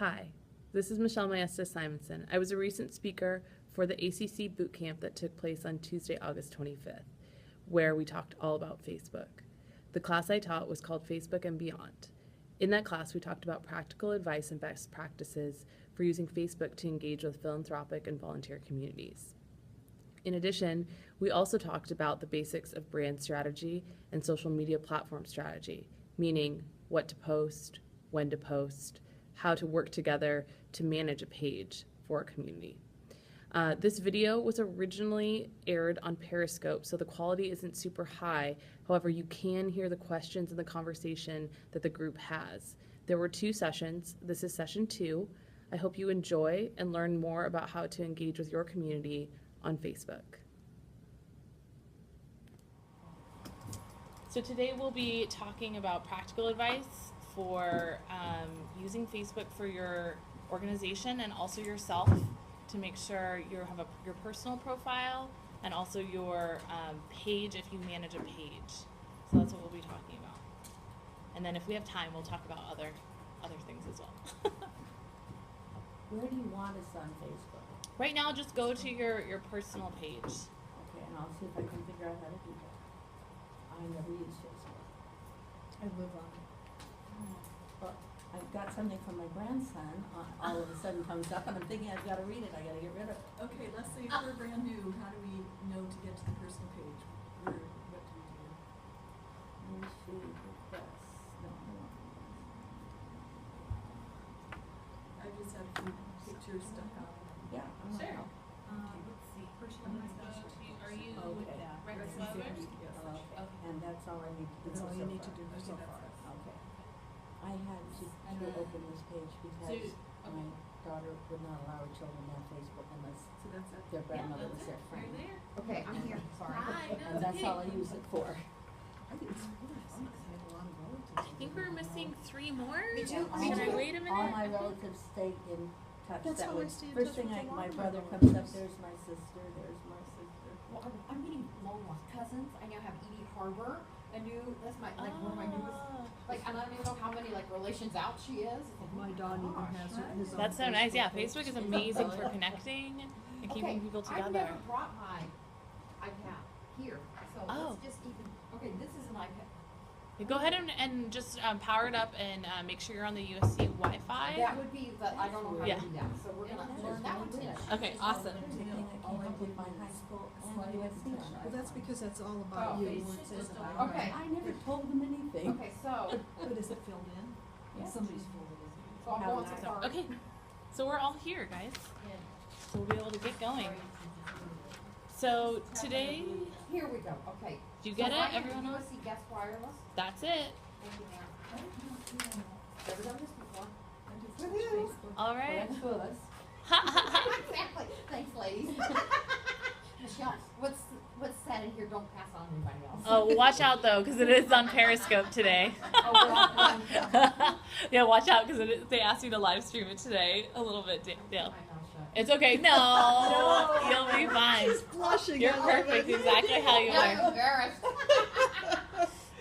Hi, this is Michelle Maesta Simonson. I was a recent speaker for the ACC Bootcamp that took place on Tuesday, August 25th, where we talked all about Facebook. The class I taught was called Facebook and Beyond. In that class, we talked about practical advice and best practices for using Facebook to engage with philanthropic and volunteer communities. In addition, we also talked about the basics of brand strategy and social media platform strategy, meaning what to post, when to post, how to work together to manage a page for a community. This video was originally aired on Periscope, so the quality isn't super high. However, you can hear the questions and the conversation that the group has. There were 2 sessions. This is session 2. I hope you enjoy and learn more about how to engage with your community on Facebook. So today we'll be talking about practical advice for using Facebook for your organization and also yourself to make sure you have your personal profile and also your page if you manage a page. So that's what we'll be talking about. And then if we have time, we'll talk about other things as well. Where do you want us on Facebook? Right now, just go to your personal page. Okay, and I'll see if I can figure out how to do that. I never use Facebook. I live on it. But I've got something from my grandson, all of a sudden comes up, and I'm thinking I've got to read it, I got to get rid of it. Okay, let's say if we're brand new, how do we know to get to the personal page? What do we do? Let me see, requests, no, I don't want I just have a few pictures stuck on. Yeah, I want Sure. help. Let's see. Are you Okay. Rex Yes. Weber? Yes. Okay, and that's all I need to do That's all so you need to far. do so far. Okay. I had to open this page because okay. my daughter would not allow her children to have Facebook unless So that's it. their grandmother was their You're friend. there. Okay, I'm here, sorry. Hi, no, And that's okay. all I use it for. I think it's really fun. I have a lot of relatives. I think we're missing 3 more. Me too, All me Should I too. wait a minute? All my relatives stay in touch. That's That how I way, stay in first touch thing with a lot my of my brother comes up, relatives. there's my sister, there's my sister. Well, I'm getting long lost cousins. I now have Edie Harbor, that's my, like, one of my newest, like, and I don't even know how many, like, relations out she is. It's like, My dog even has his own. That's so nice. Yeah, page. Facebook is amazing for connecting and keeping Okay, people I've together. never brought my iPad here, so Oh. let's just even, okay, this is an iPad. Yeah, go ahead and just power it up and make sure you're on the USC Wi-Fi. That would be, I don't know how Yeah. to do that, so we're gonna learn that one today. Okay, awesome. I came up with my high school and USC on Well, it. that's because that's all Oh. about you. It says about you. Okay. I never told them anything. Okay, so, But is it filled in? Yeah. Somebody's filled it in. so I'm going so far. Okay, so we're all here, guys. So we'll be able to get going. So today, Here we go, okay. do you get So it? I have Everyone else? USC Guest Wireless. That's it. Thank you, ma'am. Never done this before. I do Woohoo. Facebook. All Well, right. that's for us. Exactly. Thanks, ladies. Michelle, what's said in here, don't pass on to anybody else. Oh, watch out though, because it is on Periscope today. Oh, we're on Yeah, watch out because they asked me to live stream it today. A little bit, yeah. My mouth shut. It's okay. No, you'll be fine. Blushing. You're perfect, exactly how you I'm are. embarrassed.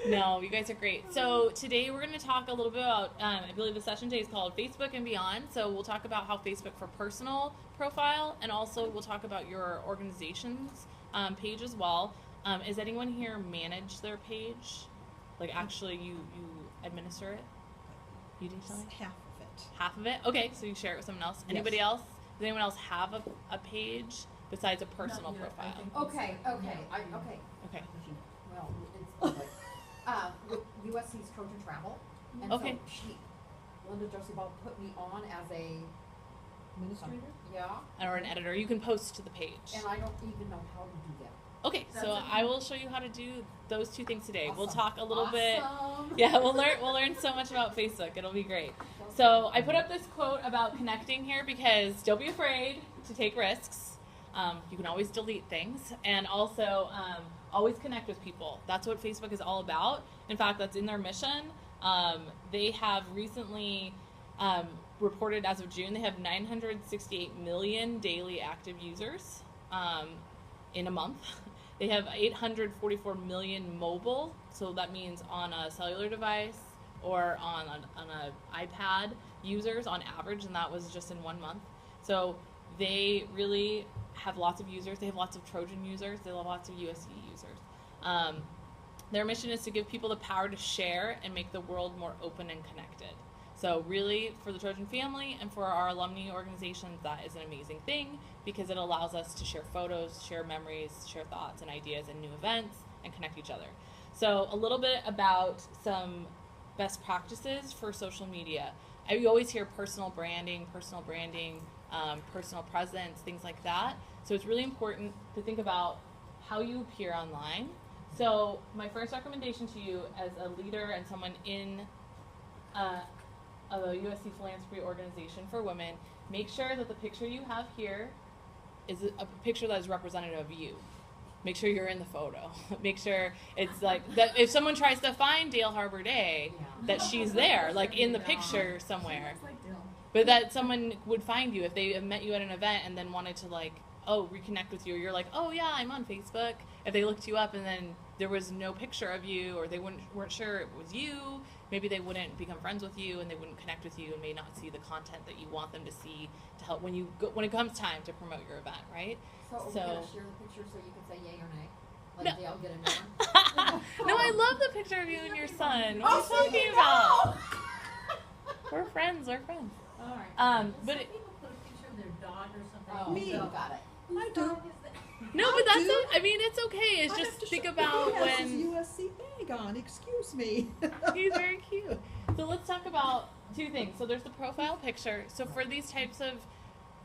No, you guys are great. So today we're going to talk a little bit about, I believe the session today is called Facebook and Beyond. So we'll talk about how Facebook for personal profile, and also we'll talk about your organization's page as well. Is anyone here manage their page? Like actually you administer it? You do something? Half of it. Half of it? Okay, so you share it with someone else. Anybody else? Does anyone else have a page besides a personal Not yet, I profile? think Okay, okay, okay. Okay. Well, it's public. With USC's Trojan Travel. And Okay. so Linda Josie Ball put me on as a, Administrator? yeah, Or an editor. You can post to the page. and I don't even know how to do that. Okay, so That's okay. I will show you how to do those 2 things today. We'll Awesome. talk a little bit. Awesome. Yeah, we'll learn so much about Facebook. It'll be great. So I put up this quote about connecting here because don't be afraid to take risks. You can always delete things, and also always connect with people. That's what Facebook is all about. In fact, that's in their mission. They have recently reported as of June, they have 968 million daily active users in a month. They have 844 million mobile, so that means on a cellular device, or on an iPad users on average, and that was just in 1 month. So they really have lots of users. They have lots of Trojan users. They have lots of USC users. Their mission is to give people the power to share and make the world more open and connected. So really, for the Trojan family and for our alumni organizations, that is an amazing thing because it allows us to share photos, share memories, share thoughts and ideas and new events, and connect each other. So a little bit about some best practices for social media. You always hear personal branding, personal presence, things like that. So it's really important to think about how you appear online. So my first recommendation to you as a leader and someone in a USC philanthropy organization for women, make sure that the picture you have here is a picture that is representative of you. Make sure you're in the photo. Make sure it's like that if someone tries to find Dale Harbor Day, that she's there, like in the picture somewhere. But that someone would find you if they met you at an event and then wanted to like, reconnect with you. Or you're like, oh yeah, I'm on Facebook. If they looked you up and then there was no picture of you, or they weren't sure it was you, maybe they wouldn't become friends with you and they wouldn't connect with you and may not see the content that you want them to see to help when it comes time to promote your event, right? So are we gonna share the picture so you can say yay or nay? Like No. they all get a new one? No, I love the picture of you and your son. What are you talking about? We're friends. All right. But Some people put a picture of their dog or something. Oh, Me. so got it. I do. no, but that's do. it. I mean, it's okay. It's I just have to think show- about he has his when USC bag on. Excuse me. he's very cute. So let's talk about two things. So there's the profile picture. So for these types of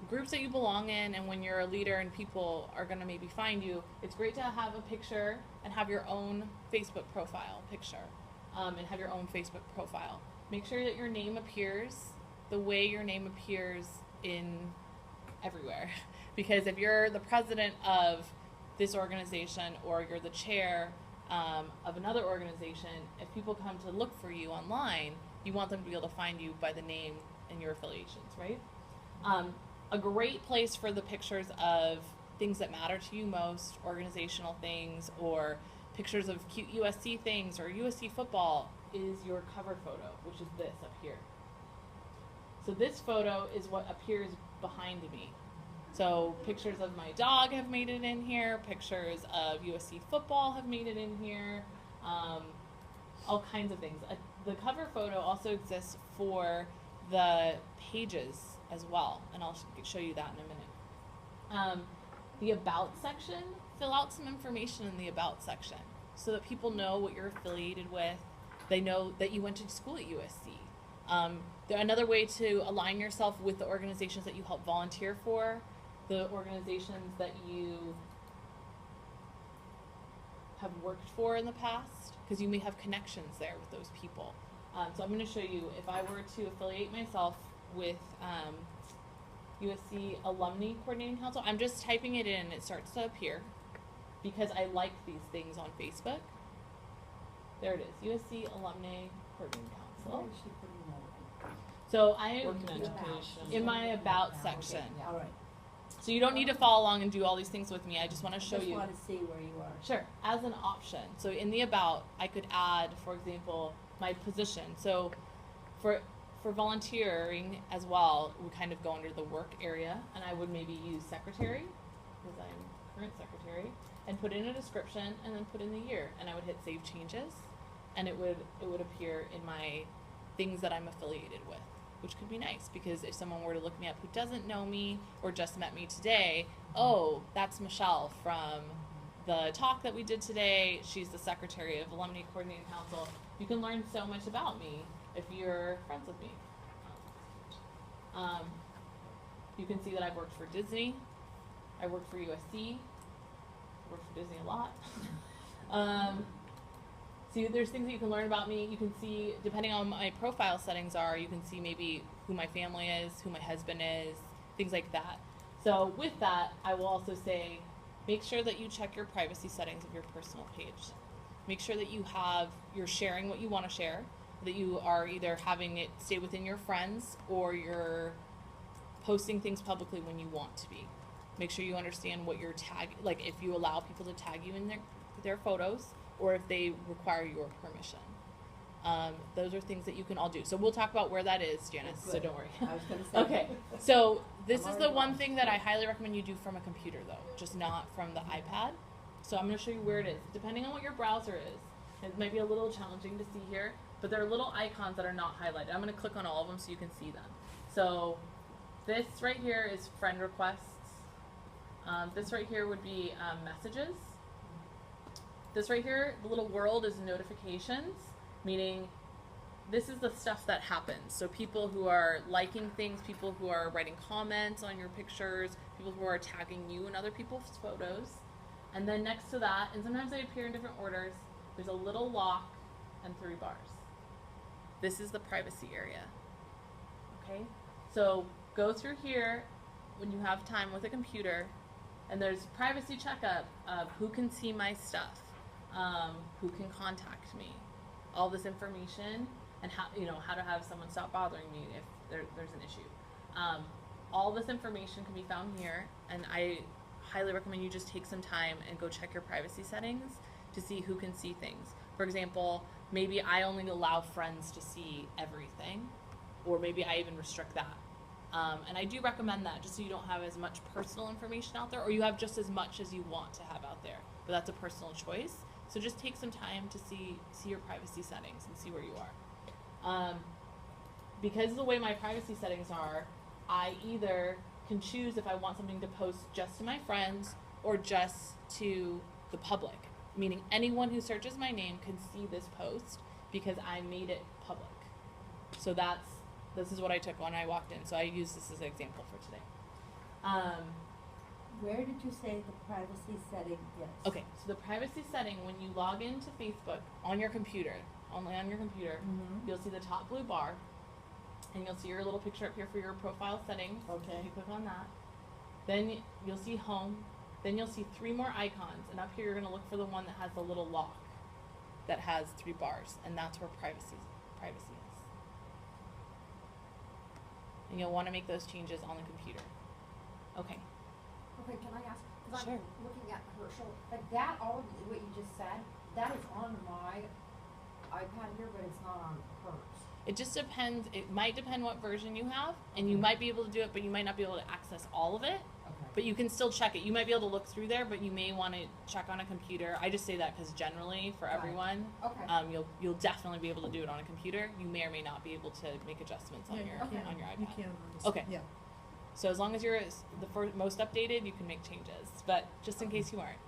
groups that you belong in, and when you're a leader and people are going to maybe find you, it's great to have a picture and have your own Facebook profile picture, and have your own Facebook profile. Make sure that your name appears the way your name appears in everywhere. Because if you're the president of this organization or you're the chair of another organization, if people come to look for you online, you want them to be able to find you by the name and your affiliations, right? A great place for the pictures of things that matter to you most, organizational things, or pictures of cute USC things or USC football is your cover photo, which is this up here. So this photo is what appears behind me. So pictures of my dog have made it in here, pictures of USC football have made it in here, all kinds of things. The cover photo also exists for the pages as well, and I'll show you that in a minute. The About section, fill out some information in the About section so that people know what you're affiliated with. They know that you went to school at USC. Another way to align yourself with the organizations that you help volunteer for, the organizations that you have worked for in the past, because you may have connections there with those people. So I'm going to show you, if I were to affiliate myself with USC Alumni Coordinating Council, I'm just typing it in and it starts to appear because I like these things on Facebook. There it is, USC Alumni Coordinating Council. So I am in my About section. All right. So you don't need to follow along and do all these things with me. I just want to show Just you. want to see where you are. Sure, as an option. So in the About, I could add, for example, my position. So for volunteering as well, we kind of go under the work area, and I would maybe use secretary, because I'm current secretary, and put in a description, and then put in the year, and I would hit save changes, and it would appear in my things that I'm affiliated with, which could be nice, because if someone were to look me up who doesn't know me or just met me today, oh, that's Michelle from the talk that we did today. She's the secretary of Alumni Coordinating Council. You can learn so much about me if you're friends with me. You can see that I've worked for Disney. I worked for USC. I worked for Disney a lot. See, there's things that you can learn about me. You can see, depending on my profile settings are, you can see maybe who my family is, who my husband is, things like that. So with that, I will also say, make sure that you check your privacy settings of your personal page. Make sure that you're sharing what you want to share, that you are either having it stay within your friends or you're posting things publicly when you want to be. Make sure you understand what your tag, like if you allow people to tag you in their photos, or if they require your permission. Those are things that you can all do. So we'll talk about where that is, Janice, so Good. don't worry. I was gonna say. Okay, so this I'm is the already one lost. thing that I highly recommend you do from a computer though, just not from the iPad. So I'm going to show you where it is. Depending on what your browser is, it might be a little challenging to see here, but there are little icons that are not highlighted. I'm going to click on all of them so you can see them. So this right here is friend requests. This right here would be messages. This right here, the little world, is notifications, meaning this is the stuff that happens. So people who are liking things, people who are writing comments on your pictures, people who are tagging you in other people's photos. And then next to that, and sometimes they appear in different orders, there's a little lock and 3 bars. This is the privacy area. Okay? So go through here when you have time with a computer, and there's privacy checkup of who can see my stuff, who can contact me, all this information, and how to have someone stop bothering me if there's an issue. All this information can be found here, and I highly recommend you just take some time and go check your privacy settings to see who can see things. For example, maybe I only allow friends to see everything, or maybe I even restrict that. And I do recommend that just so you don't have as much personal information out there, or you have just as much as you want to have out there. But that's a personal choice. So just take some time to see your privacy settings and see where you are. Because of the way my privacy settings are, I either can choose if I want something to post just to my friends or just to the public, meaning anyone who searches my name can see this post because I made it public. So this is what I took when I walked in. So I use this as an example for today. Where did you say the privacy setting is? Okay, so the privacy setting, when you log into Facebook on your computer, only on your computer, you'll see the top blue bar, and you'll see your little picture up here for your profile settings. Okay. You click on that. Then you'll see home. Then you'll see 3 more icons, and up here you're going to look for the one that has the little lock that has 3 bars, and that's where privacy is. And you'll want to make those changes on the computer. Okay. Okay, can I ask, because Sure. I'm looking at Herschel, like that, all of what you just said, that is on my iPad here, but it's not on hers. It just depends. It might depend what version you have, and you might be able to do it, but you might not be able to access all of it. Okay. But you can still check it. You might be able to look through there, but you may want to check on a computer. I just say that because generally, for Right. everyone, Okay. you'll definitely be able to do it on a computer. You may or may not be able to make adjustments on Yeah, your you can. on your iPad. You can on this. Okay. Yeah. So as long as you're the most updated, you can make changes. But just in case you aren't.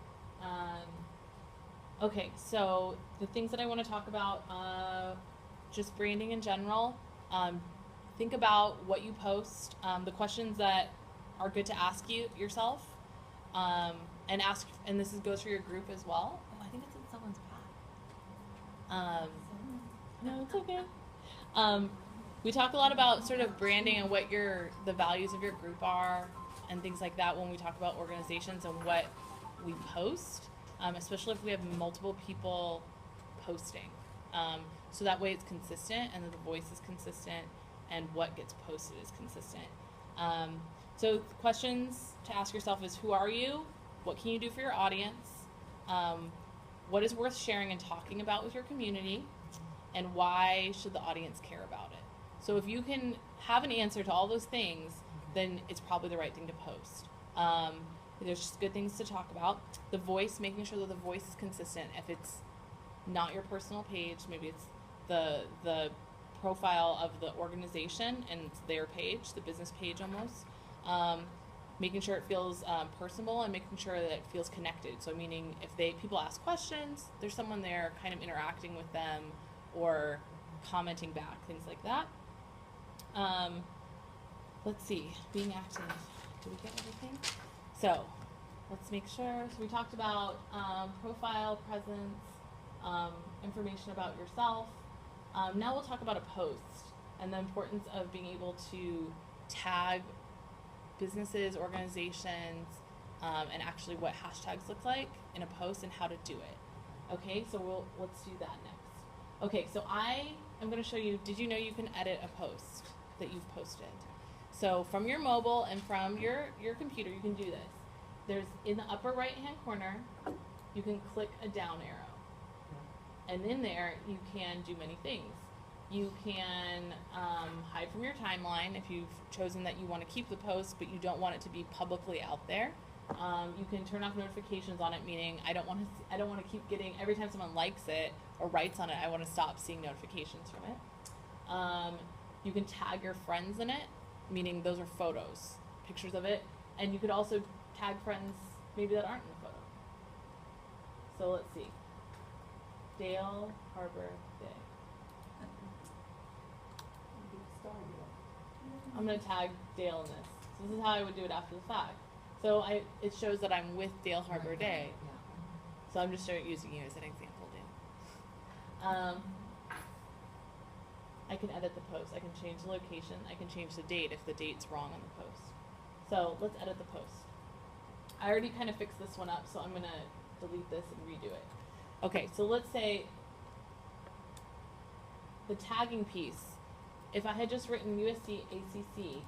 Okay, so the things that I want to talk about, just branding in general. Think about what you post, the questions that are good to ask yourself, and ask. And this goes for your group as well. Oh, I think it's in someone's path. No, it's okay. We talk a lot about sort of branding and what the values of your group are and things like that when we talk about organizations and what we post, especially if we have multiple people posting. So that way it's consistent and the voice is consistent and what gets posted is consistent. So questions to ask yourself is, who are you? What can you do for your audience? What is worth sharing and talking about with your community? And why should the audience care about it? So if you can have an answer to all those things, then it's probably the right thing to post. There's just good things to talk about. The voice, making sure that the voice is consistent. If it's not your personal page, maybe it's the profile of the organization and it's their page, the business page almost. Making sure it feels personable and making sure that it feels connected. So meaning if people ask questions, there's someone there kind of interacting with them or commenting back, things like that. Let's see, being active. Did we get everything? So let's make sure. So we talked about profile, presence, information about yourself. Now we'll talk about a post and the importance of being able to tag businesses, organizations, and actually what hashtags look like in a post and how to do it. Okay, so let's do that next. Okay, so I am going to show you, did you know you can edit a post that you've posted? So from your mobile and from your computer, you can do this. There's, in the upper right hand corner, you can click a down arrow. And in there, you can do many things. You can hide from your timeline if you've chosen that you want to keep the post, but you don't want it to be publicly out there. You can turn off notifications on it, meaning I don't want to keep getting, every time someone likes it or writes on it, I want to stop seeing notifications from it. You can tag your friends in it, meaning those are photos, pictures of it, and you could also tag friends maybe that aren't in the photo. So let's see. Dale Harbor Day. I'm going to tag Dale in this. So this is how I would do it after the fact. So it shows that I'm with Dale Harbor Day. Yeah. So I'm just using you as an example, Dale. I can edit the post. I can change the location. I can change the date if the date's wrong on the post. So let's edit the post. I already kind of fixed this one up, so I'm going to delete this and redo it. Okay, so let's say the tagging piece. If I had just written USC ACC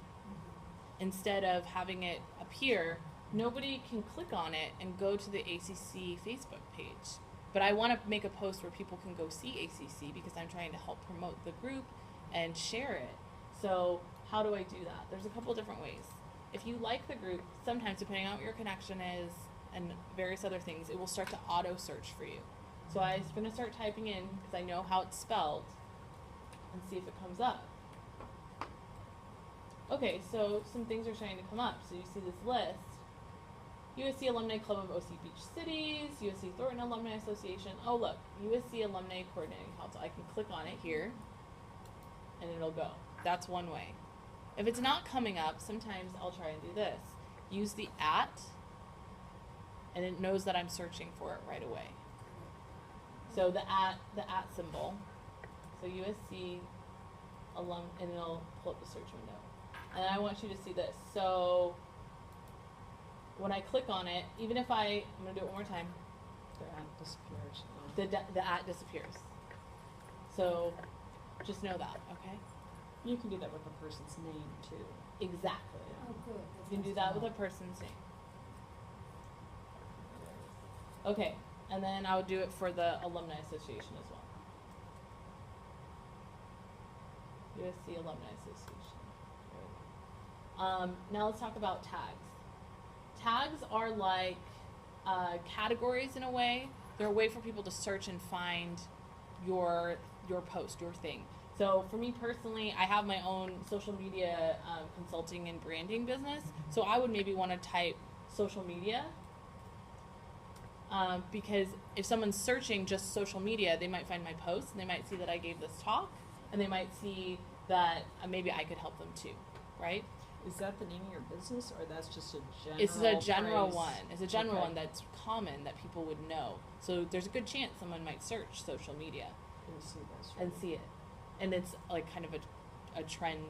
instead of having it appear, nobody can click on it and go to the ACC Facebook page. But I want to make a post where people can go see ACC because I'm trying to help promote the group and share it. So how do I do that? There's a couple different ways. If you like the group, sometimes depending on what your connection is and various other things, it will start to auto search for you. So I'm going to start typing in, because I know how it's spelled, and see if it comes up. Okay, so some things are starting to come up. So you see this list. USC Alumni Club of OC Beach Cities, USC Thornton Alumni Association. Oh look, USC Alumni Coordinating Council. I can click on it here, and it'll go. That's one way. If it's not coming up, sometimes I'll try and do this. Use the @ and it knows that I'm searching for it right away. So the @ symbol. So USC alum, and it'll pull up the search window. And I want you to see this. So when I click on it, even if I'm going to do it one more time. The @ disappears. The @ disappears. So just know that, okay? You can do that with a person's name too. Exactly. Oh, good. You can do that with a person's name. Okay, and then I would do it for the Alumni Association as well. USC Alumni Association. Now let's talk about tags. Tags are like categories in a way. They're a way for people to search and find your post, your thing. So for me personally, I have my own social media consulting and branding business. So I would maybe want to type social media because if someone's searching just social media, they might find my post and they might see that I gave this talk and they might see that maybe I could help them too, right? Is that the name of your business, or that's just a general It's a general phrase? one. It's a general Okay. one that's common that people would know. So there's a good chance someone might search social media And see this, and see it. And it's like kind of a trend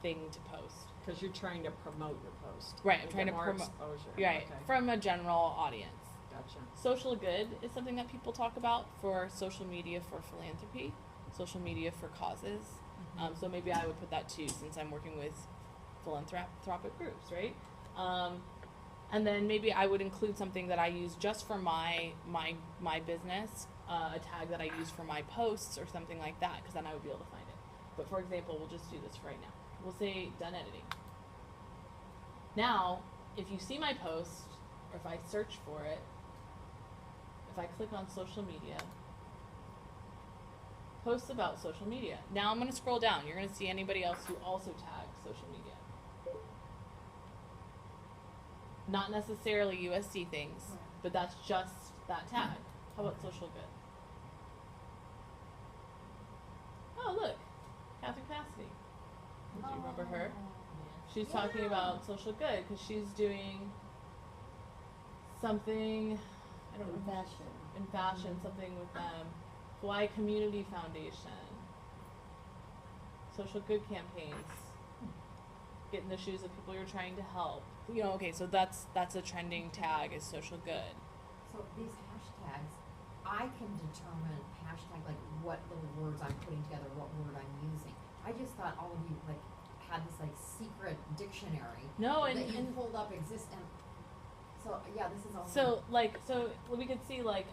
thing to post. because you're trying to promote your post. Right, I'm and trying get to more promote. exposure. Right, Okay. from a general audience. Gotcha. Social good is something that people talk about for social media for philanthropy, social media for causes. So maybe I would put that too, since I'm working with philanthropic groups, right? And then maybe I would include something that I use just for my business, a tag that I use for my posts or something like that, because then I would be able to find it. But for example, we'll just do this right now. We'll say done editing. Now, if you see my post, or if I search for it, if I click on social media, posts about social media. Now I'm going to scroll down. You're going to see anybody else who also tags social media. Not necessarily USC things, but that's just that tag. How about social good? Oh, look. Catherine Cassidy. Do you remember her? She's talking about social good because she's doing something, I don't know. Fashion. In fashion, something with Hawaii Community Foundation, social good campaigns, get in the shoes of people you're trying to help. You know, okay, so that's a trending tag is social good. So these hashtags, I can determine hashtag, like what little words I'm putting together, what word I'm using. I just thought all of you like had this like secret dictionary No, that and, you and pulled up existent. So yeah, this is all. so we could see like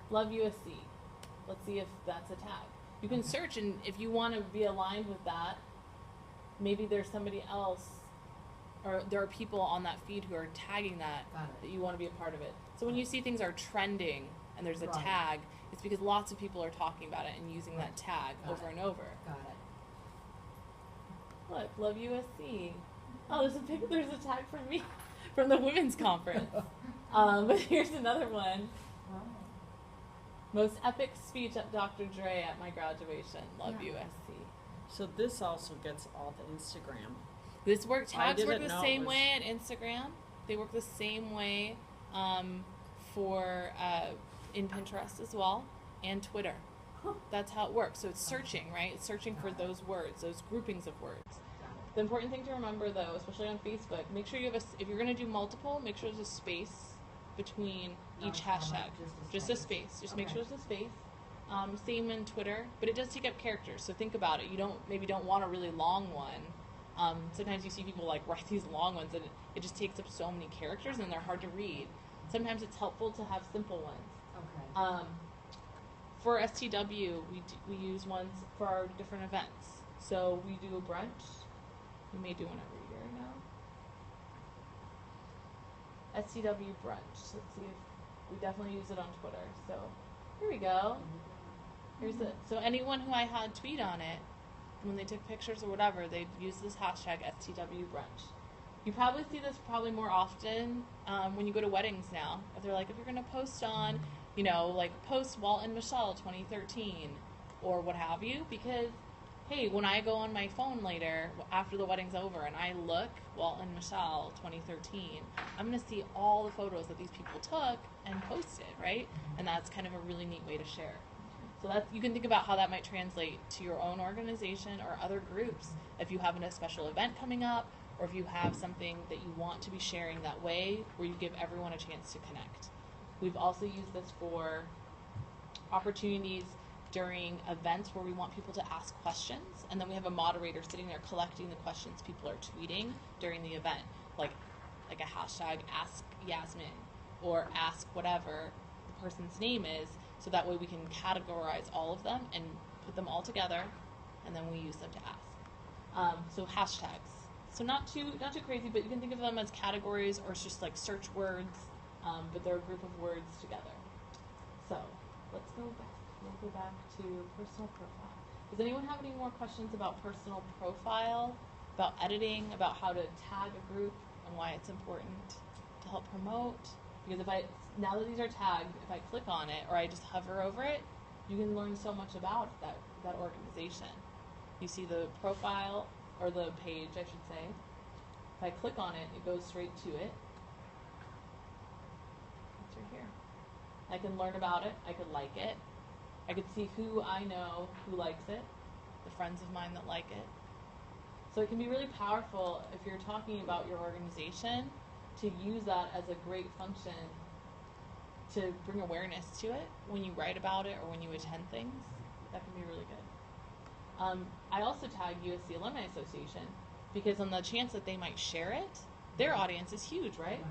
love USC, Let's see if that's a tag. You can search, and if you want to be aligned with that, maybe there's somebody else, or there are people on that feed who are tagging that, Got it. that you want to be a part of it. So when you see things are trending and there's a Right. tag, it's because lots of people are talking about it and using that tag Got over it. and over. Got it. Look, love USC. Oh, there's a tag from me from the women's conference. But here's another one. Wow. Most epic speech at Dr. Dre at my graduation. Love Yeah. USC. So this also gets all the Instagram. This tags work didn't the know same it was- way at Instagram. They work the same way for in Pinterest as well, and Twitter. That's how it works. So it's searching, right? It's searching for those words, those groupings of words. Got it. The important thing to remember, though, especially on Facebook, make sure you have if you're going to do multiple, make sure there's a space between each Not a comma, hashtag. Just a space. Just make Okay. sure there's a space. Same in Twitter, but it does take up characters. So think about it. You don't want a really long one. Sometimes you see people like write these long ones, and it just takes up so many characters, and they're hard to read. Sometimes it's helpful to have simple ones. Okay. For STW, we use ones for our different events. So we do a brunch. We may do one every year now. STW brunch. Let's see if we definitely use it on Twitter. So here we go. Here's it. So anyone who I had tweet on it, when they took pictures or whatever, they'd use this hashtag STW brunch. You probably see this more often when you go to weddings now. If they're like, if you're going to post on, like post Walt and Michelle 2013 or what have you, because, hey, when I go on my phone later after the wedding's over and I look Walt and Michelle 2013, I'm going to see all the photos that these people took and posted, right? And that's kind of a really neat way to share. So you can think about how that might translate to your own organization or other groups. If you have a special event coming up, or if you have something that you want to be sharing that way, where you give everyone a chance to connect. We've also used this for opportunities during events where we want people to ask questions, and then we have a moderator sitting there collecting the questions people are tweeting during the event, like a hashtag Ask Yasmin or Ask whatever the person's name is, so that way we can categorize all of them and put them all together, and then we use them to ask. So hashtags. So not too crazy, but you can think of them as categories, or it's just like search words, but they're a group of words together. So let's go back. We'll go back to personal profile. Does anyone have any more questions about personal profile, about editing, about how to tag a group and why it's important to help promote? Because now that these are tagged, if I click on it or I just hover over it, you can learn so much about that organization. You see the profile, or the page, I should say. If I click on it, it goes straight to it. It's right here. I can learn about it. I could like it. I could see who I know who likes it, the friends of mine that like it. So it can be really powerful if you're talking about your organization to use that as a great function to bring awareness to it when you write about it or when you attend things. That can be really good. I also tag USC Alumni Association because on the chance that they might share it, their audience is huge, right?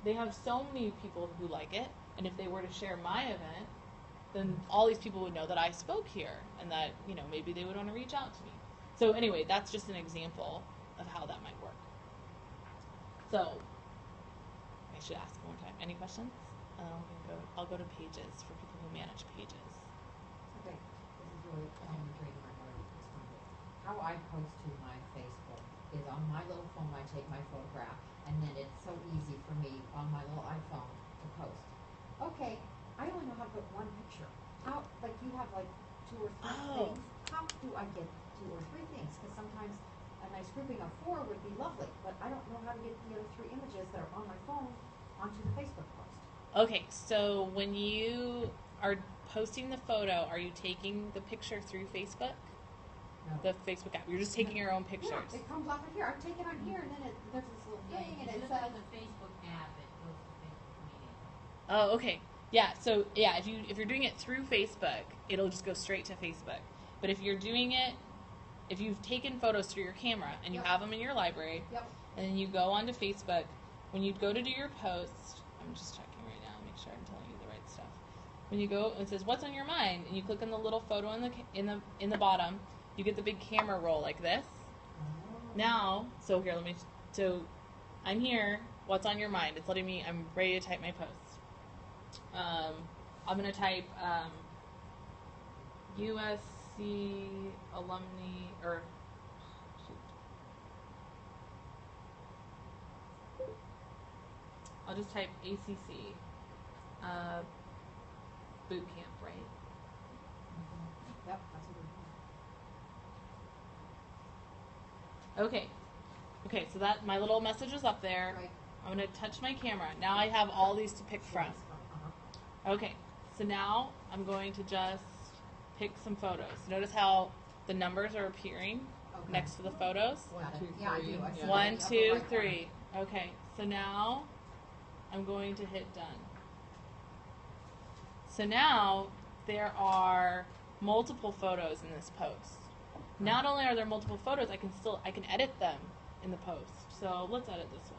They have so many people who like it, and if they were to share my event, then all these people would know that I spoke here, and that, maybe they would want to reach out to me. So anyway, that's just an example of how that might work. So, I should ask one more time. Any questions? I'll go to pages for people who manage pages. Okay, this is really reading my heart. How I post to my Facebook is on my little phone. I take my photograph, and then it's so easy for me on my little iPhone to post. Okay, I only know how to put one picture. How, you have 2 or 3 things. How do I get 2 or 3 things? Because sometimes a nice grouping of 4 would be lovely, but I don't know how to get the other 3 images that are on my phone onto the Facebook post. Okay, so when you are posting the photo, are you taking the picture through Facebook? No. The Facebook app. You're just taking your own pictures. Yeah, it comes off of here. I'm taking on here, and then there's this little thing, and it says the Facebook app, it goes to Facebook meeting. Oh, okay. Yeah, so if you're doing it through Facebook, it'll just go straight to Facebook. But if you've taken photos through your camera and you Yep. have them in your library, Yep. and then you go onto Facebook, when you go to do your post, I'm just checking right now, make sure I'm telling you the right stuff. when you go, it says what's on your mind, and you click on the little photo in the bottom, you get the big camera roll like this. Now, so here, so I'm here. What's on your mind? It's letting me. I'm ready to type my post. I'm gonna type USC alumni or. I'll just type ACC Bootcamp, right? Yep, that's a good one. Okay, so that my little message is up there. Right. I'm gonna touch my camera. Now I have all these to pick from. Okay, so now I'm going to just pick some photos. Notice how the numbers are appearing next to the photos. Got it. 2, Yeah, I 3, do. I see yeah. that 1, in the upper 2, right 3. Okay, so now I'm going to hit done. So now there are multiple photos in this post. Not only are there multiple photos, I can edit them in the post. So let's edit this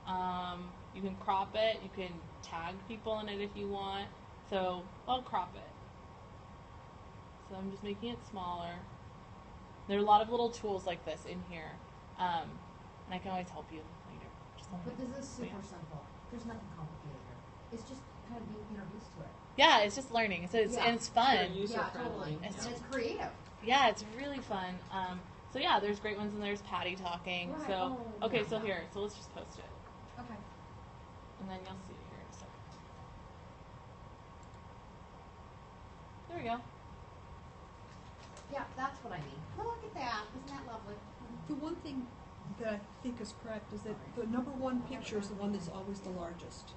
one. You can crop it. You can tag people in it if you want. So I'll crop it. So I'm just making it smaller. There are a lot of little tools like this in here, and I can always help you later. Just let me But know. this is super Yeah. simple. There's nothing complicated here. It's just kind of being introduced to it. Yeah, it's just learning. So Yeah. and it's fun. Very user Yeah, friendly. totally. It's- And it's creative. Yeah, it's really fun. So yeah, there's great ones, and there's Patty talking. Right. So Oh, okay, yeah, so yeah. here, so let's just post it, Okay. and then you'll see it here in a second. There we go. Yeah, that's what I mean. Look at that. Isn't that lovely? The one thing that I think is correct is that the number one picture is the one that's always the largest.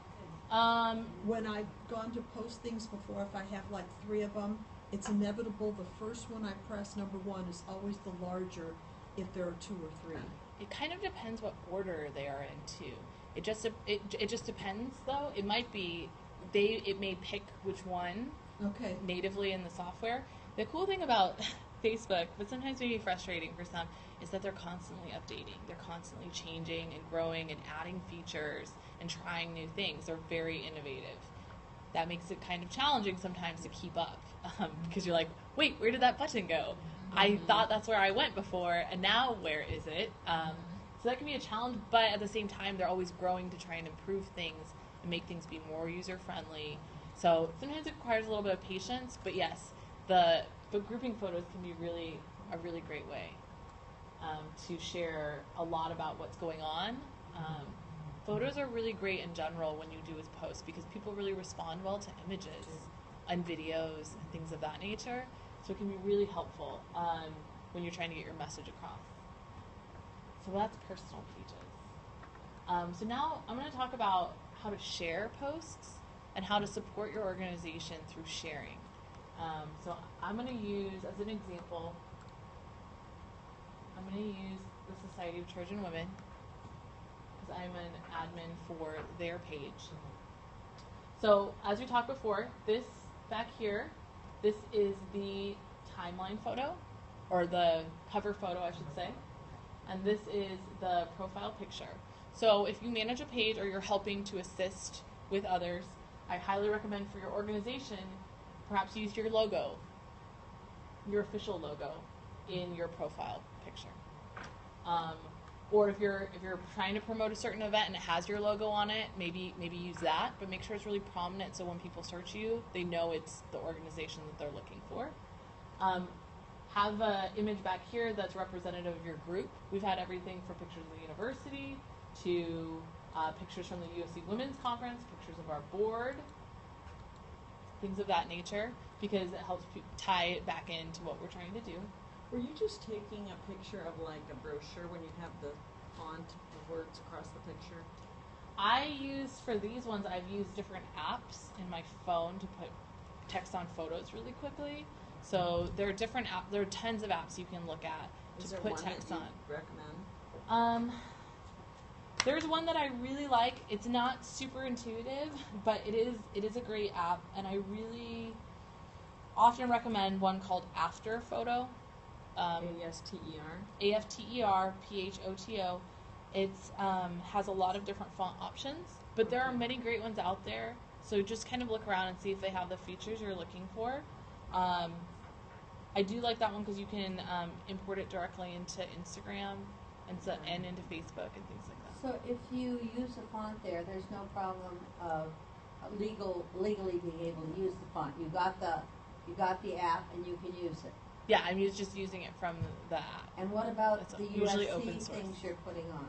When I've gone to post things before, if I have like 3 of them, it's inevitable the first one I press, number 1, is always the larger if there are 2 or 3. It kind of depends what order they are in too. It just depends though. It might be it may pick which one Okay. natively in the software. The cool thing about Facebook, but sometimes maybe frustrating for some, is that they're constantly updating. They're constantly changing and growing and adding features and trying new things. They're very innovative. That makes it kind of challenging sometimes to keep up because you're like, wait, where did that button go? I thought that's where I went before, and now where is it? So that can be a challenge, but at the same time, they're always growing to try and improve things and make things be more user-friendly. So sometimes it requires a little bit of patience, but yes, but grouping photos can be a really great way to share a lot about what's going on. Photos are really great in general when you do with posts because people really respond well to images and videos and things of that nature. So it can be really helpful when you're trying to get your message across. So that's personal pages. So now I'm going to talk about how to share posts and how to support your organization through sharing. So I'm going to use, as an example, I'm going to use the Society of Trojan Women because I'm an admin for their page. So as we talked before, this back here, this is the timeline photo, or the cover photo, I should say. And this is the profile picture. So if you manage a page or you're helping to assist with others, I highly recommend for your organization, perhaps use your logo, your official logo, in your profile picture. Or if you're trying to promote a certain event and it has your logo on it, maybe use that, but make sure it's really prominent so when people search you, they know it's the organization that they're looking for. Have an image back here that's representative of your group. We've had everything from pictures of the university to pictures from the USC Women's Conference, pictures of our board, things of that nature, because it helps tie it back into what we're trying to do. Were you just taking a picture of like a brochure when you have the font of words across the picture? For these ones, I've used different apps in my phone to put text on photos really quickly. So there are there are tons of apps you can look at Is to there put one text that you on. recommend? There's one that I really like. It's not super intuitive, but it is a great app, and I really often recommend one called After Photo. ASTER? AFTERPHOTO. It has a lot of different font options, but there are many great ones out there. So just kind of look around and see if they have the features you're looking for. I do like that one because you can import it directly into Instagram and into Facebook and things like that. So if you use a font there, there's no problem of legally being able to use the font. You got the app and you can use it. Yeah, I'm just using it from the app. And what about It's the usually open USC source. things you're putting on?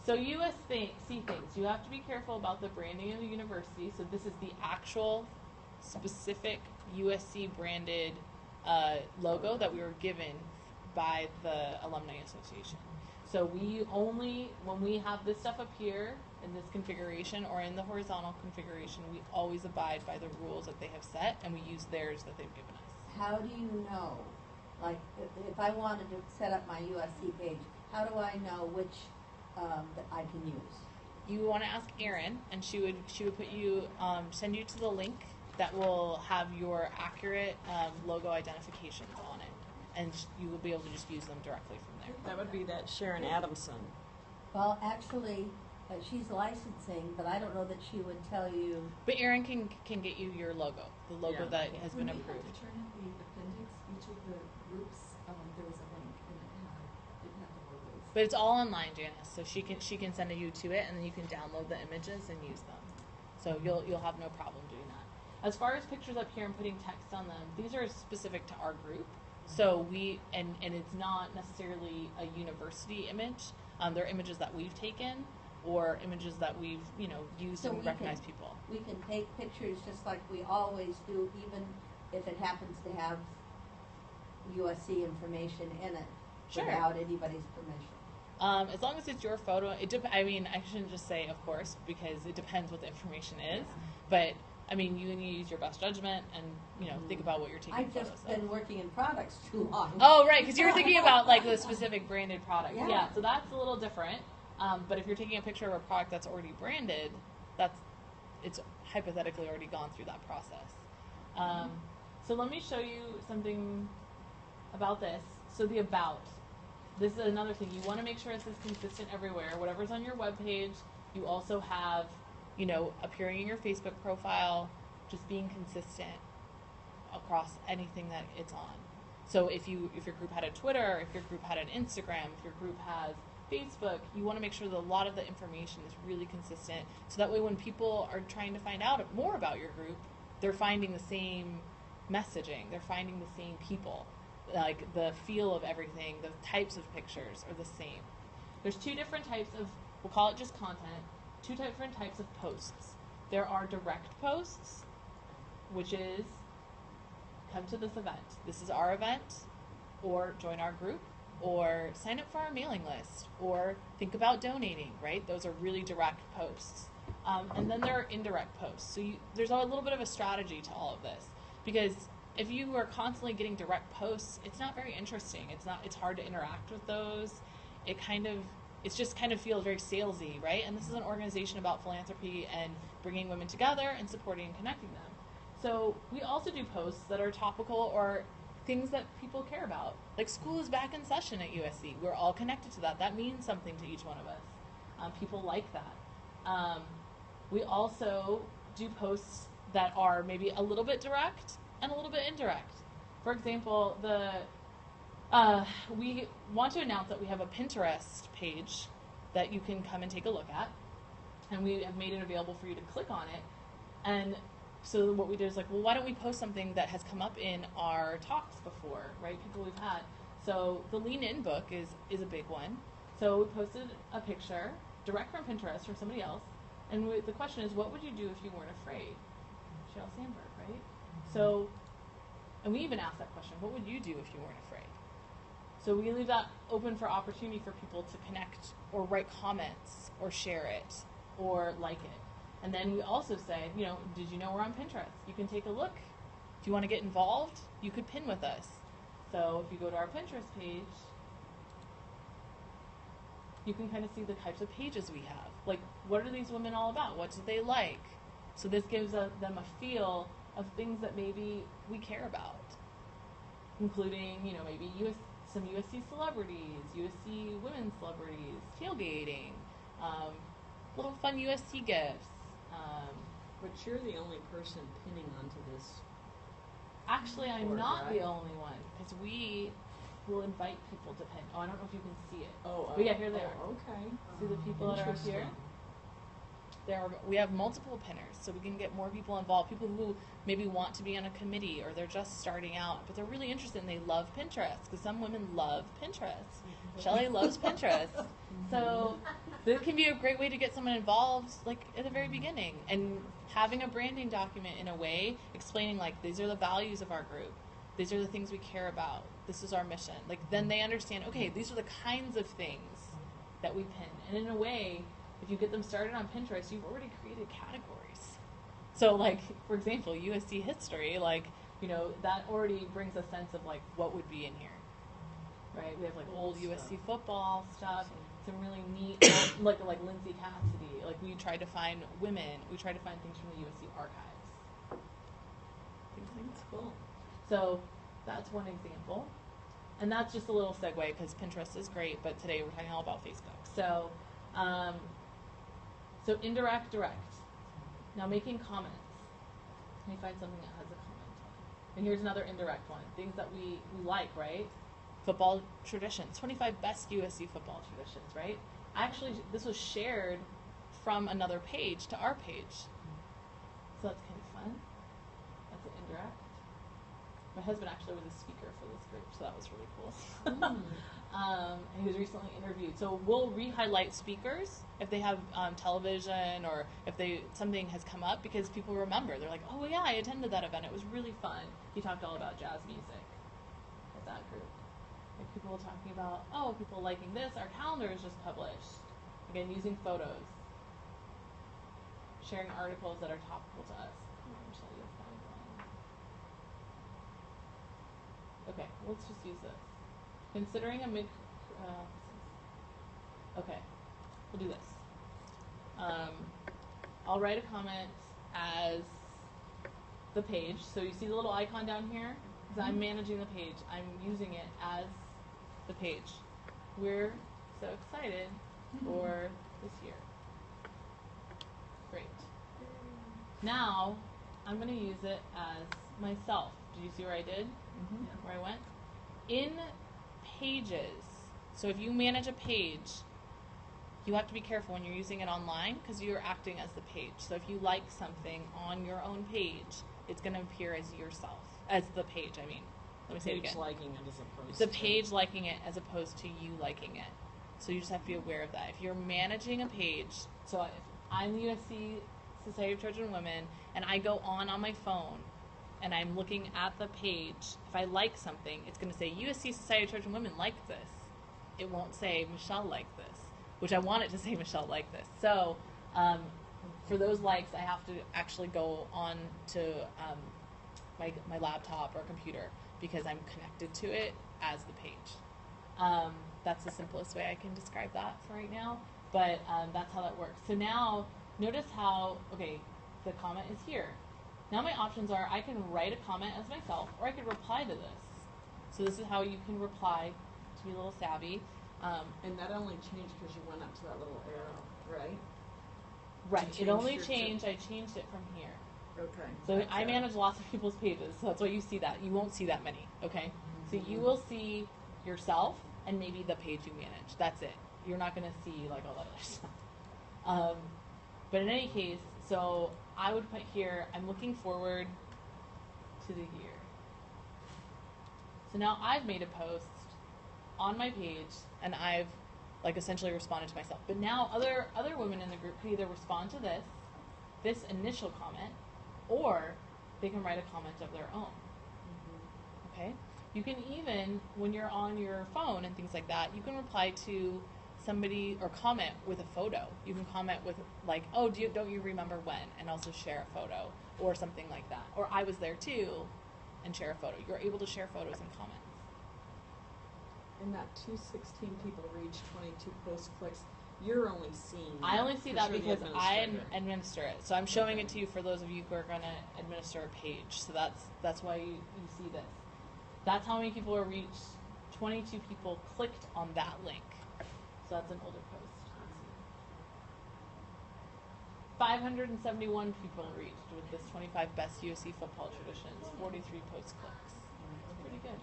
So USC things, you have to be careful about the branding of the university. So this is the actual specific USC branded logo that we were given by the Alumni Association. So we only, when we have this stuff up here in this configuration or in the horizontal configuration, we always abide by the rules that they have set, and we use theirs that they've given us. How do you know? Like, if I wanted to set up my USC page, how do I know which that I can use? You want to ask Erin, and she would put you send you to the link that will have your accurate logo identifications on it, and you will be able to just use them directly from there. That would be that Sharon Adamson. Well, actually, she's licensing, but I don't know that she would tell you. But Erin can get you your logo, the logo Yeah. that has been When we approved. had to turn in the appendix, each of the groups, there was a link and it had the logos. But it's all online, Janice. So she can send you to it, and then you can download the images and use them. So you'll have no problem doing that. As far as pictures up here and putting text on them, these are specific to our group. So and it's not necessarily a university image. They're images that we've taken or images that we've used So and we recognized can- people. We can take pictures just like we always do, even if it happens to have USC information in it, Sure. without anybody's permission. As long as it's your photo, I mean, I shouldn't just say of course, because it depends what the information is. But I mean, you need to use your best judgment and think about what you're taking I've photos just of. been working in products too long. Oh, right, because you were thinking about like the specific branded product. Yeah. So that's a little different. But if you're taking a picture of a product that's already branded, it's hypothetically already gone through that process. So let me show you something about this. So the about. This is another thing. You want to make sure this is consistent everywhere. Whatever's on your webpage, you also have, appearing in your Facebook profile, just being consistent across anything that it's on. So if your group had a Twitter, if your group had an Instagram, if your group has Facebook, you want to make sure that a lot of the information is really consistent. So that way when people are trying to find out more about your group, they're finding the same messaging. They're finding the same people. Like the feel of everything, the types of pictures are the same. There's two different types of, we'll call it just content, two different types of posts. There are direct posts, which is come to this event. This is our event, or join our group, or sign up for our mailing list, or think about donating, right? Those are really direct posts. And then there are indirect posts. So there's a little bit of a strategy to all of this, because if you are constantly getting direct posts, it's not very interesting. It's hard to interact with those. It just kind of feels very salesy, right? And this is an organization about philanthropy and bringing women together and supporting and connecting them. So we also do posts that are topical or things that people care about. Like school is back in session at USC. We're all connected to that. That means something to each one of us. People like that. We also do posts that are maybe a little bit direct and a little bit indirect. For example, we want to announce that we have a Pinterest page that you can come and take a look at, and we have made it available for you to click on it. And so what we did is well, why don't we post something that has come up in our talks before, right? People we've had. So the Lean In book is a big one. So we posted a picture direct from Pinterest from somebody else, and the question is, what would you do if you weren't afraid? Sheryl Sandberg, right? So, and we even asked that question, what would you do if you weren't afraid? So we leave that open for opportunity for people to connect or write comments or share it or like it. And then we also say, did you know we're on Pinterest? You can take a look. If you want to get involved, you could pin with us. So if you go to our Pinterest page, you can kind of see the types of pages we have. Like, what are these women all about? What do they like? So this gives them a feel of things that maybe we care about, including, maybe some USC celebrities, USC women celebrities, tailgating, little fun USC gifts, But you're the only person pinning onto this. Actually, I'm Or, not right? the only one, because we will invite people to pin. Oh, I don't know if you can see it. Oh, But yeah, here they are. Okay. See the people that are up here? We have multiple pinners, so we can get more people involved. People who maybe want to be on a committee, or they're just starting out, but they're really interested and they love Pinterest, because some women love Pinterest. Shelley loves Pinterest. So this can be a great way to get someone involved, like at the very beginning, and having a branding document in a way, explaining like, these are the values of our group. These are the things we care about. This is our mission. Like, then they understand, okay, these are the kinds of things that we pin. And in a way, if you get them started on Pinterest, you've already created categories. So like, for example, USC history, like, you know, that already brings a sense of like what would be in here, right? We have like old USC football stuff, some really neat, like Lindsay Cassidy. Like, we tried to find women, we tried to find things from the USC archives. Things like That's that. cool. So that's one example. And that's just a little segue, because Pinterest is great, but today we're talking all about Facebook. So, so indirect, direct. Now, making comments. Let me find something that has a comment on it. And here's another indirect one. Things that we like, right? Football traditions. 25 best USC football traditions, right? Actually, this was shared from another page to our page. So that's kind of fun. That's an indirect. My husband actually was a speaker for this group, so that was really cool. And he was recently interviewed. So we'll re-highlight speakers if they have television, or if something has come up, because people remember. They're like, oh yeah, I attended that event. It was really fun. He talked all about jazz music at that group. Like, people were talking about, oh, people liking this. Our calendar is just published. Again, using photos. Sharing articles that are topical to us. Okay, let's just use this. Considering a okay, we'll do this. I'll write a comment as the page. So you see the little icon down here? Because I'm managing the page. I'm using it as the page. We're so excited for this year. Great. Now, I'm going to use it as myself. Did you see where I did? Mm-hmm. Where I went? In pages, so if you manage a page, you have to be careful when you're using it online, because you're acting as the page. So if you like something on your own page, it's going to appear as yourself, as the page, I mean. Let me say it again. Page liking it as opposed It's the to... page liking it as opposed to you liking it. So you just have to be aware of that. If you're managing a page, so if I'm the USC Society of Church and Women, and I go on my phone, and I'm looking at the page, if I like something, it's going to say USC Society of Church and Women liked this. It won't say Michelle liked this, which I want it to say Michelle liked this. So for those likes, I have to actually go on to my laptop or computer, because I'm connected to it as the page. That's the simplest way I can describe that for right now, but that's how that works. So now, notice how, okay, the comment is here. Now my options are, I can write a comment as myself, or I could reply to this. So this is how you can reply, to be a little savvy. And that only changed because you went up to that little arrow, right? Right, it only changed, I changed it from here. Okay. So I manage lots of people's pages, so that's why you see that. You won't see that many, okay? So you will see yourself and maybe the page you manage. That's it. You're not going to see like all that other stuff. But in any case, so I would put here, I'm looking forward to the year. So now I've made a post on my page, and I've like essentially responded to myself. But now other women in the group can either respond to this initial comment, or they can write a comment of their own. Okay? You can even, when you're on your phone and things like that, you can reply to somebody or comment with a photo. You can comment with like, oh, don't you remember when? And also share a photo or something like that. Or I was there too, and share a photo. You're able to share photos and comments. And that 216 people reach 22 post clicks, you're only seeing that. I only see that Sure, the because I administrator. administer it. So I'm showing Okay. it to you for those of you who are going to administer a page. So that's why you see this. That's how many people are reached. 22 people clicked on that link. So that's an older post. 571 people reached with this 25 best USC football traditions, 43 post clicks. That's pretty good.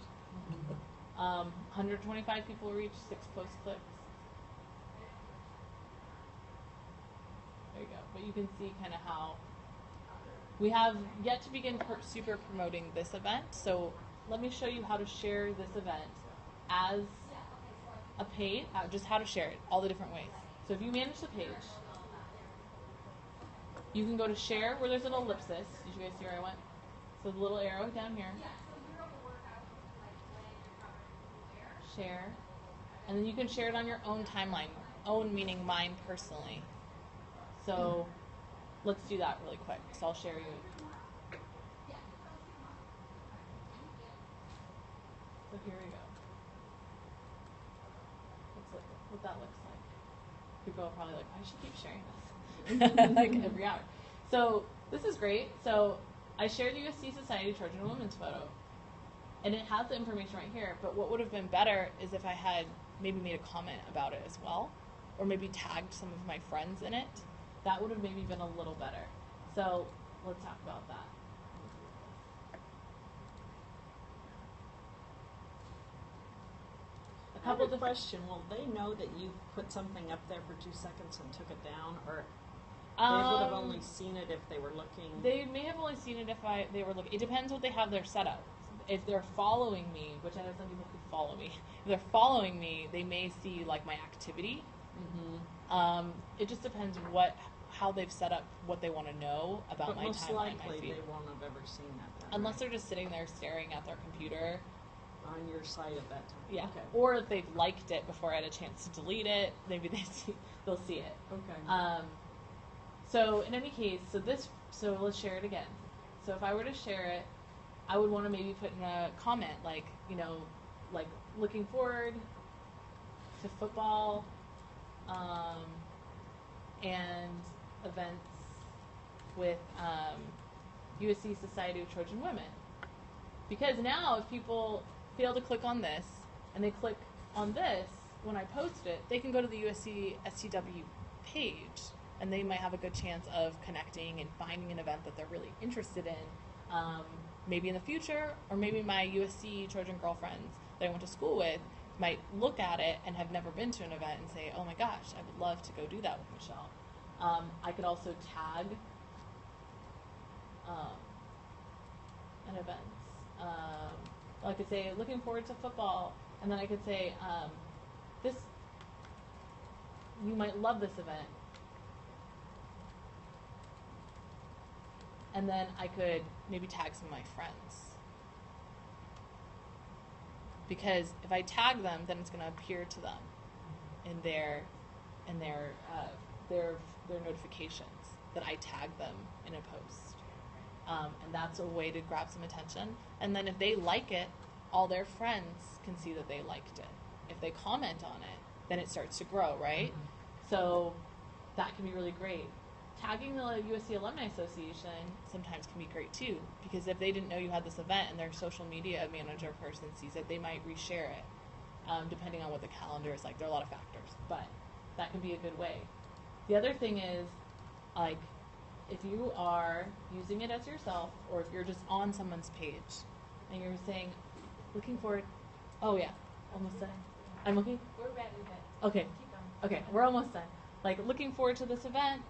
125 people reached, 6 post clicks. There you go. But you can see kind of how we have yet to begin super promoting this event. So let me show you how to share this event as a page, just how to share it, all the different ways. So if you manage the page, you can go to share where there's an ellipsis. Did you guys see where I went? So the little arrow down here. Share. And then you can share it on your own timeline. Own meaning mine personally. So let's do that really quick. So I'll share you. So here we go. Let's look at what that looks like. People are probably like, I should keep sharing this. Like every hour. So this is great. So I shared the USC Society Trojan Women's photo. And it has the information right here. But what would have been better is if I had maybe made a comment about it as well. Or maybe tagged some of my friends in it. That would have maybe been a little better. So let's talk about that. I have a question. Will they know that you put something up there for 2 seconds and took it down, or they would have only seen it if they were looking? They may have only seen it if they were looking. It depends what they have their setup. If they're following me, which I know some people who follow me, if they're following me, they may see like my activity. Mm-hmm. It just depends how they've set up what they want to know about my timeline. Most likely they won't have ever seen that then, unless right? they're just sitting there staring at their computer. On your site at that time. Yeah. Okay. Or if they've liked it before I had a chance to delete it, maybe they'll see it. Okay. So in any case, so let's share it again. So if I were to share it, I would want to maybe put in a comment like, like looking forward to football and events with USC Society of Trojan Women. Because now if people fail to click on this and they click on this when I post it, they can go to the USC STW page and they might have a good chance of connecting and finding an event that they're really interested in, maybe in the future, or maybe my USC Trojan girlfriends that I went to school with might look at it and have never been to an event and say, oh my gosh, I would love to go do that with Michelle. I could also tag an event. I could say, looking forward to football, and then I could say, you might love this event. And then I could maybe tag some of my friends. Because if I tag them, then it's going to appear to them in their notifications that I tag them in a post. And that's a way to grab some attention. And then if they like it, all their friends can see that they liked it. If they comment on it, then it starts to grow, right? Mm-hmm. So that can be really great. Tagging the USC Alumni Association sometimes can be great too, because if they didn't know you had this event and their social media manager person sees it, they might reshare it, depending on what the calendar is like. There are a lot of factors, but that can be a good way. The other thing is, like, if you are using it as yourself, or if you're just on someone's page, and you're saying, looking forward, oh yeah, almost done. I'm looking? We're ready, but okay. keep going. Okay, we're almost done. Like, looking forward to this event,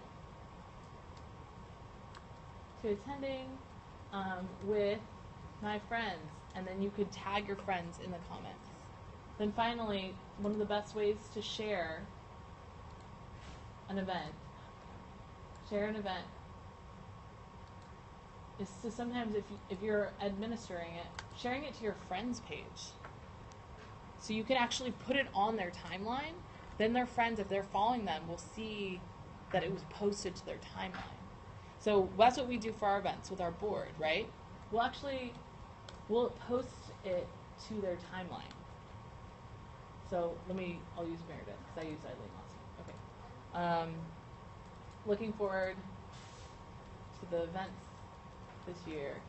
to attending with my friends, and then you could tag your friends in the comments. Then finally, one of the best ways to share an event is to sometimes, if you're administering it, sharing it to your friends page. So you can actually put it on their timeline. Then their friends, if they're following them, will see that it was posted to their timeline. So that's what we do for our events with our board, right? We'll post it to their timeline. So I'll use Meredith because I used Eileen last week. Okay. Looking forward to the events this year.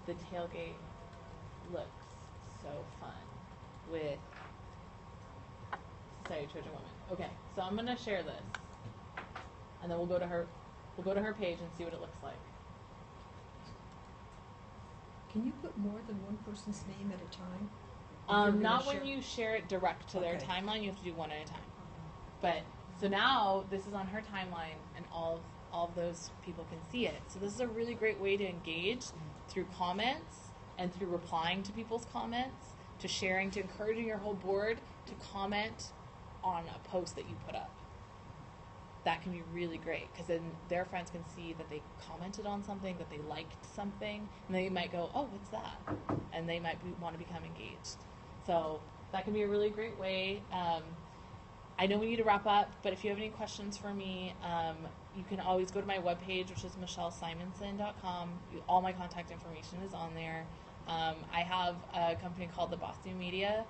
The tailgate looks so fun with Society of Trojan Women. Okay, so I'm going to share this. And then we'll go to her We'll go to her page and see what it looks like. Can you put more than one person's name at a time? If you're gonna Not when share- you share it direct to their Okay. timeline. You have to do one at a time. But so now this is on her timeline, and all of those people can see it. So this is a really great way to engage through comments and through replying to people's comments, to sharing, to encouraging your whole board to comment on a post that you put up. That can be really great because then their friends can see that they commented on something, that they liked something, and they might go, "Oh, what's that?" And they might want to become engaged. So that can be a really great way. I know we need to wrap up, but if you have any questions for me, you can always go to my webpage, which is michellesimonson.com. All my contact information is on there. I have a company called the Boston Media,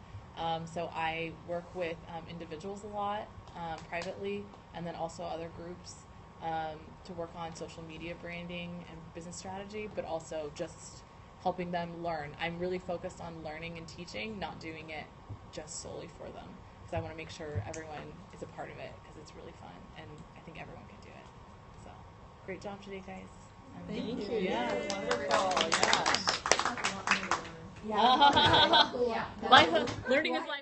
so I work with individuals a lot privately, and then also other groups to work on social media branding and business strategy, but also just helping them learn. I'm really focused on learning and teaching, not doing it just solely for them, because I want to make sure everyone is a part of it, because it's really fun, and I think everyone can do it. So, great job today, guys. Thank you. Yeah. Wonderful, yes. Yeah. Life, learning is life.